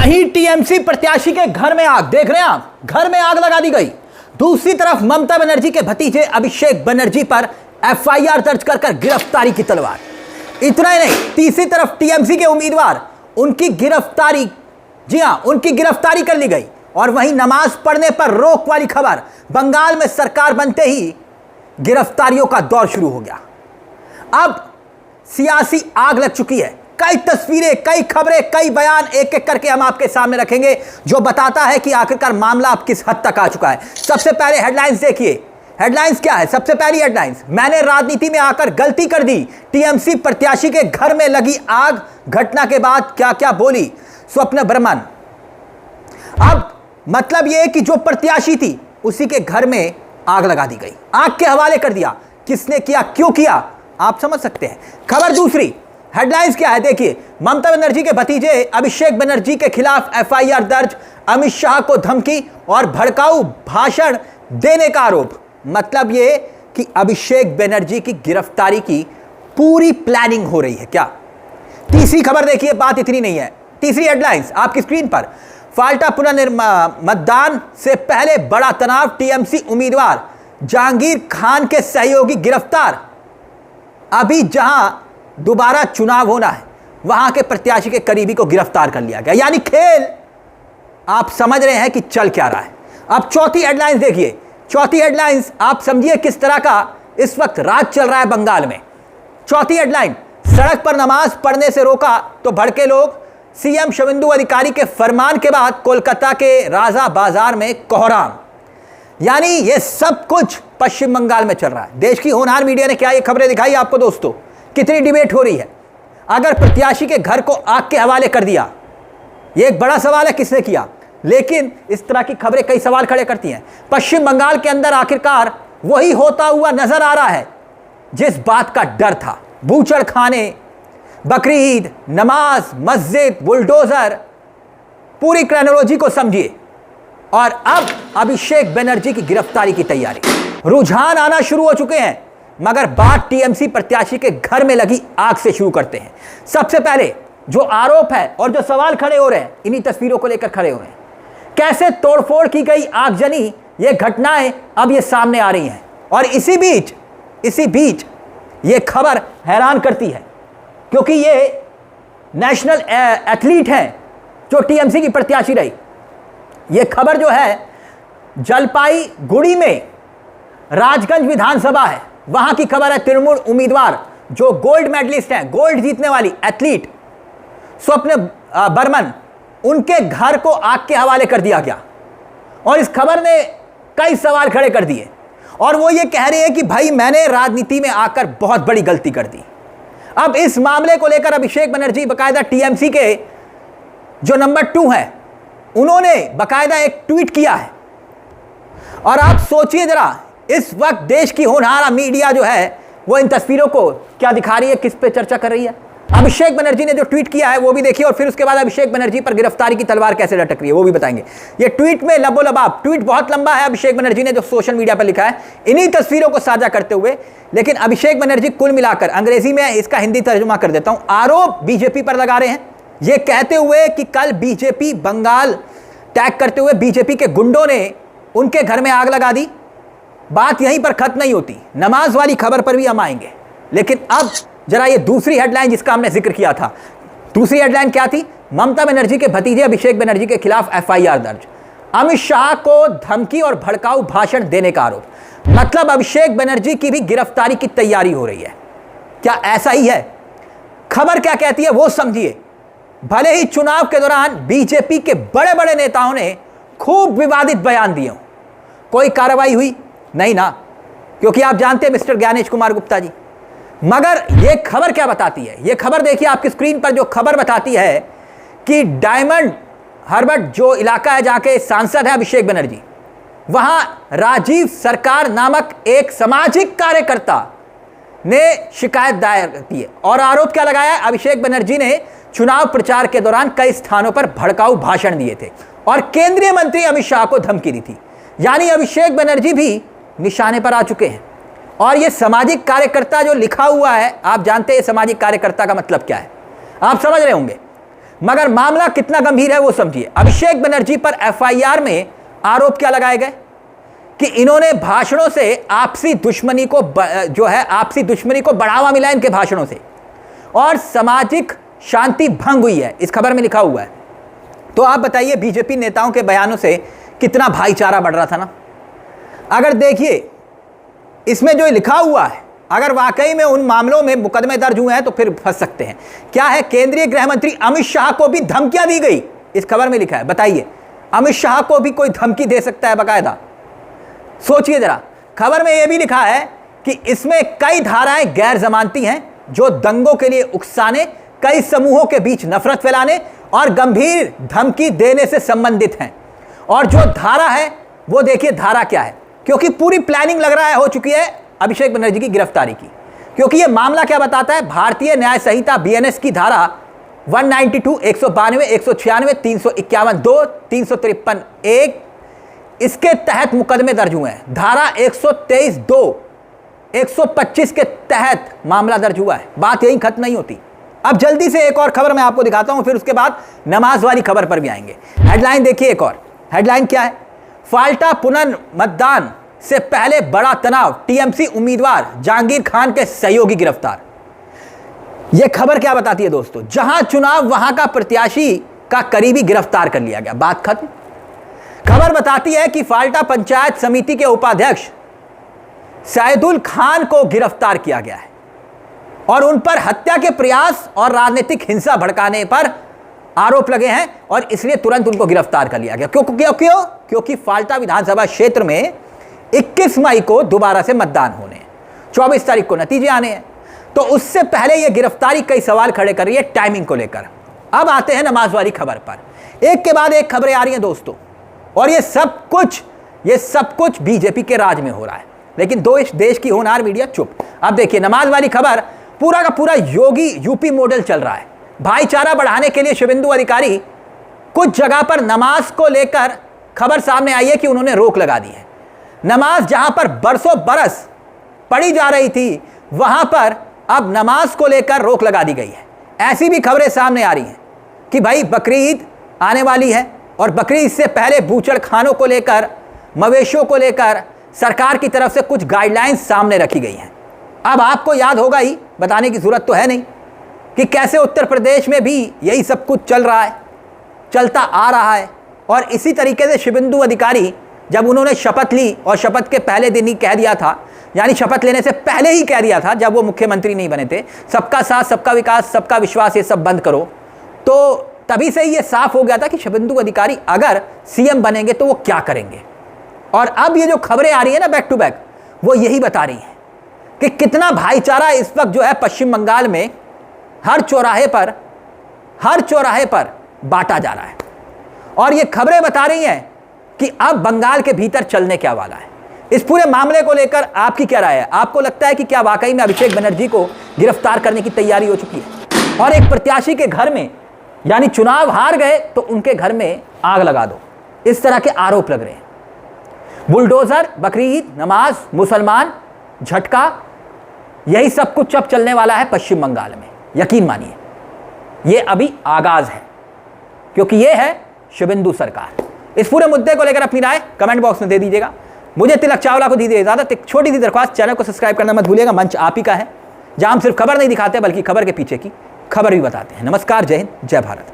वहीं टीएमसी प्रत्याशी के घर में आग, देख रहे हैं आप, घर में आग लगा दी गई। दूसरी तरफ ममता बनर्जी के भतीजे अभिषेक बनर्जी पर एफआईआर दर्ज कर गिरफ्तारी की तलवार। इतना ही नहीं, तीसरी तरफ टीएमसी के उम्मीदवार, उनकी गिरफ्तारी, जी हां, उनकी गिरफ्तारी कर ली गई। और वहीं नमाज पढ़ने पर रोक वाली खबर, बंगाल में सरकार बनते ही गिरफ्तारियों का दौर शुरू हो गया। अब सियासी आग लग चुकी है। कई तस्वीरें, कई खबरें, कई बयान एक एक करके हम आपके सामने रखेंगे, जो बताता है कि आखिरकार मामला अब किस हद तक आ चुका है। सबसे पहले हेडलाइंस देखिए। हेडलाइंस क्या है? सबसे पहली हेडलाइंस, मैंने राजनीति में आकर गलती कर दी, टीएमसी प्रत्याशी के घर में लगी आग, घटना के बाद क्या क्या बोली स्वप्न बर्मन। अब मतलब यह कि जो प्रत्याशी थी उसी के घर में आग लगा दी गई, आग के हवाले कर दिया। किसने किया, क्यों किया, आप समझ सकते हैं। खबर दूसरी, हेडलाइंस क्या है देखिए, ममता बनर्जी के भतीजे अभिषेक बनर्जी के खिलाफ एफआईआर दर्ज, अमित शाह को धमकी और भड़काऊ भाषण देने का आरोप। मतलब ये कि अभिषेक बनर्जी की गिरफ्तारी की पूरी प्लानिंग हो रही है क्या। तीसरी खबर देखिए, बात इतनी नहीं है। तीसरी हेडलाइंस आपकी स्क्रीन पर, फाल्टा मतदान से पहले बड़ा तनाव, टीएमसी उम्मीदवार जहांगीर खान के सहयोगी गिरफ्तार। अभी जहां दोबारा चुनाव होना है वहां के प्रत्याशी के करीबी को गिरफ्तार कर लिया गया। यानी खेल आप समझ रहे हैं कि चल क्या रहा है। अब चौथी हेडलाइंस देखिए। चौथी हेडलाइंस आप समझिए किस तरह का इस वक्त राज चल रहा है बंगाल में। चौथी हेडलाइन, सड़क पर नमाज पढ़ने से रोका तो भड़के लोग, सीएम शुवेंदु अधिकारी के फरमान के बाद कोलकाता के राजा बाजार में कोहराम। यानी ये सब कुछ पश्चिम बंगाल में चल रहा है। देश की होनहार मीडिया ने क्या ये खबरें दिखाई आपको दोस्तों? कितनी डिबेट हो रही है। अगर प्रत्याशी के घर को आग के हवाले कर दिया, ये एक बड़ा सवाल है किसने किया, लेकिन इस तरह की खबरें कई सवाल खड़े करती हैं। पश्चिम बंगाल के अंदर आखिरकार वही होता हुआ नजर आ रहा है जिस बात का डर था। बूचड़ खाने, बकरी ईद, नमाज, मस्जिद, बुलडोजर, पूरी क्रोनोलॉजी को समझिए। और अब अभिषेक बनर्जी की गिरफ्तारी की तैयारी, रुझान आना शुरू हो चुके हैं। मगर बात टीएमसी प्रत्याशी के घर में लगी आग से शुरू करते हैं। सबसे पहले जो आरोप है और जो सवाल खड़े हो रहे हैं, इन्हीं तस्वीरों को लेकर खड़े हो रहे हैं। कैसे तोड़फोड़ की गई, आगजनी, ये घटनाएं अब ये सामने आ रही हैं। और इसी बीच ये खबर हैरान करती है, क्योंकि ये नेशनल एथलीट हैं जो टीएमसी की प्रत्याशी रही। ये खबर जो है जलपाईगुड़ी में राजगंज विधानसभा है, वहां की खबर है। तृणमूल उम्मीदवार जो गोल्ड मेडलिस्ट हैं, गोल्ड जीतने वाली एथलीट स्वप्न बर्मन, उनके घर को आग के हवाले कर दिया गया। और इस खबर ने कई सवाल खड़े कर दिए। और वो ये कह रही है कि भाई मैंने राजनीति में आकर बहुत बड़ी गलती कर दी। अब इस मामले को लेकर अभिषेक बनर्जी बकायदा टीएमसी के जो नंबर 2 हैं, उन्होंने बकायदा एक ट्वीट किया है। और आप सोचिए जरा, इस वक्त देश की होनहार मीडिया जो है वो इन तस्वीरों को क्या दिखा रही है, किस पे चर्चा कर रही है। अभिषेक बनर्जी ने जो ट्वीट किया है वो भी देखिए, और फिर उसके बाद अभिषेक बनर्जी पर गिरफ्तारी की तलवार कैसे लटक रही है वो भी बताएंगे। ये ट्वीट में लबोलबाब, ट्वीट बहुत लंबा है अभिषेक बनर्जी ने जो सोशल मीडिया पर लिखा है, इन्हीं तस्वीरों को साझा करते हुए। लेकिन अभिषेक बनर्जी कुल मिलाकर, अंग्रेजी में इसका हिंदी तर्जुमा कर देता हूं, आरोप बीजेपी पर लगा रहे हैं, ये कहते हुए कि कल बीजेपी बंगाल टैग करते हुए बीजेपी के गुंडों ने उनके घर में आग लगा दी। बात यहीं पर खत्म नहीं होती, नमाज वाली खबर पर भी हम आएंगे। लेकिन अब जरा ये दूसरी हेडलाइन जिसका हमने जिक्र किया था, दूसरी हेडलाइन क्या थी? ममता बनर्जी के भतीजे अभिषेक बनर्जी के खिलाफ एफआईआर दर्ज, अमित शाह को धमकी और भड़काऊ भाषण देने का आरोप। मतलब अभिषेक बनर्जी की भी गिरफ्तारी की तैयारी हो रही है। क्या ऐसा ही है? खबर क्या कहती है वो समझिए। भले ही चुनाव के दौरान बीजेपी के बड़े बड़े नेताओं ने खूब विवादित बयान दिए, कोई कार्रवाई हुई नहीं ना, क्योंकि आप जानते हैं मिस्टर ज्ञानेश कुमार गुप्ता जी। मगर यह खबर क्या बताती है? यह खबर देखिए आपकी स्क्रीन पर, जो खबर बताती है कि डायमंड हार्बर जो इलाका है जहां के सांसद है अभिषेक बनर्जी, वहां राजीव सरकार नामक एक सामाजिक कार्यकर्ता ने शिकायत दायर की है। और आरोप क्या लगाया है? अभिषेक बनर्जी ने चुनाव प्रचार के दौरान कई स्थानों पर भड़काऊ भाषण दिए थे और केंद्रीय मंत्री अमित शाह को धमकी दी थी। यानी अभिषेक बनर्जी भी निशाने पर आ चुके हैं। और ये सामाजिक कार्यकर्ता जो लिखा हुआ है, आप जानते हैं सामाजिक कार्यकर्ता का मतलब क्या है, आप समझ रहे होंगे। मगर मामला कितना गंभीर है वो समझिए। अभिषेक बनर्जी पर एफआईआर में आरोप क्या लगाए गए कि इन्होंने भाषणों से आपसी दुश्मनी को आपसी दुश्मनी को बढ़ावा मिला इनके भाषणों से, और सामाजिक शांति भंग हुई है, इस खबर में लिखा हुआ है। तो आप बताइए बीजेपी नेताओं के बयानों से कितना भाईचारा बढ़ रहा था ना। अगर देखिए इसमें जो लिखा हुआ है, अगर वाकई में उन मामलों में मुकदमे दर्ज हुए हैं तो फिर फंस सकते हैं। क्या है, केंद्रीय गृह मंत्री अमित शाह को भी धमकियां दी गई, इस खबर में लिखा है। बताइए अमित शाह को भी कोई धमकी दे सकता है बाकायदा? सोचिए जरा, खबर में यह भी लिखा है कि इसमें कई धाराएं गैर जमानती हैं जो दंगों के लिए उकसाने, कई समूहों के बीच नफरत फैलाने और गंभीर धमकी देने से संबंधित हैं। और जो धारा है वो देखिए धारा क्या है, क्योंकि पूरी प्लानिंग लग रहा है हो चुकी है अभिषेक बनर्जी की गिरफ्तारी की। क्योंकि ये मामला क्या बताता है, भारतीय न्याय संहिता बीएनएस की धारा 192, 192, 196, 351 2, 353 1, इसके तहत मुकदमे दर्ज हुए हैं। धारा 123 2, 125 के तहत मामला दर्ज हुआ है। बात यही खत्म नहीं होती। अब जल्दी से एक और खबर मैं आपको दिखाता हूं, फिर उसके बाद नमाज वाली खबर पर भी आएंगे। हेडलाइन देखिए, एक और हेडलाइन क्या है, फाल्टा पुनर्मतदान से पहले बड़ा तनाव, टीएमसी उम्मीदवार जहांगीर खान के सहयोगी गिरफ्तार। यह खबर क्या बताती है दोस्तों, जहां चुनाव वहां का प्रत्याशी का करीबी गिरफ्तार कर लिया गया, बात खत्म। खबर बताती है कि फाल्टा पंचायत समिति के उपाध्यक्ष सैदुल खान को गिरफ्तार किया गया है और उन पर हत्या के प्रयास और राजनीतिक हिंसा भड़काने पर आरोप लगे हैं, और इसलिए तुरंत उनको गिरफ्तार कर लिया गया। क्योंकि फाल्टा विधानसभा क्षेत्र में 21 मई को दोबारा से मतदान होने हैं, 24 तारीख को नतीजे आने हैं। तो उससे पहले यह गिरफ्तारी कई सवाल खड़े कर रही है टाइमिंग को लेकर। अब आते हैं नमाज वाली खबर पर। एक के बाद एक खबरें आ रही हैं दोस्तों, और ये सब कुछ बीजेपी के राज में हो रहा है, लेकिन देश की होनहार मीडिया चुप। अब देखिए नमाज वाली खबर, पूरा का पूरा योगी यूपी मॉडल चल रहा है। भाईचारा बढ़ाने के लिए शुभेंदु अधिकारी, कुछ जगह पर नमाज को लेकर खबर सामने आई है कि उन्होंने रोक लगा दी है। नमाज जहां पर बरसों बरस पढ़ी जा रही थी, वहां पर अब नमाज को लेकर रोक लगा दी गई है। ऐसी भी खबरें सामने आ रही हैं कि भाई बकरीद आने वाली है, और बकरीद से पहले बूचड़ खानों को लेकर, मवेशियों को लेकर सरकार की तरफ से कुछ गाइडलाइंस सामने रखी गई हैं। अब आपको याद होगा ही, बताने की जरूरत तो है नहीं, कि कैसे उत्तर प्रदेश में भी यही सब कुछ चलता आ रहा है। और इसी तरीके से शुभेंदु अधिकारी, जब उन्होंने शपथ ली और शपथ के पहले दिन ही कह दिया था, यानी शपथ लेने से पहले ही कह दिया था, जब वो मुख्यमंत्री नहीं बने थे, सबका साथ, सबका विकास, सबका विश्वास, ये सब बंद करो, तो तभी से ही ये साफ हो गया था कि शुभेंदु अधिकारी अगर सीएम बनेंगे तो वो क्या करेंगे। और अब ये जो खबरें आ रही है ना बैक टू बैक, वो यही बता रही हैं कि कितना भाईचारा इस वक्त जो है पश्चिम बंगाल में हर चौराहे पर बांटा जा रहा है। और ये खबरें बता रही हैं कि अब बंगाल के भीतर चलने क्या वाला है। इस पूरे मामले को लेकर आपकी क्या राय है? आपको लगता है कि क्या वाकई में अभिषेक बनर्जी को गिरफ्तार करने की तैयारी हो चुकी है? और एक प्रत्याशी के घर में, यानी चुनाव हार गए तो उनके घर में आग लगा दो, इस तरह के आरोप लग रहे हैं। बुलडोजर, बकरीद, नमाज, मुसलमान, झटका, यही सब कुछ अब चलने वाला है पश्चिम बंगाल में। यकीन मानिए ये अभी आगाज है, क्योंकि ये है शुभेंदु सरकार। इस पूरे मुद्दे को लेकर अपनी राय कमेंट बॉक्स में दे दीजिएगा। मुझे तिलक चावला को दीजिए इजाजत। एक छोटी सी दरख्वास्त, चैनल को सब्सक्राइब करना मत भूलिएगा। मंच आप ही का है, जहां हम सिर्फ खबर नहीं दिखाते बल्कि खबर के पीछे की खबर भी बताते हैं। नमस्कार, जय हिंद, जय भारत।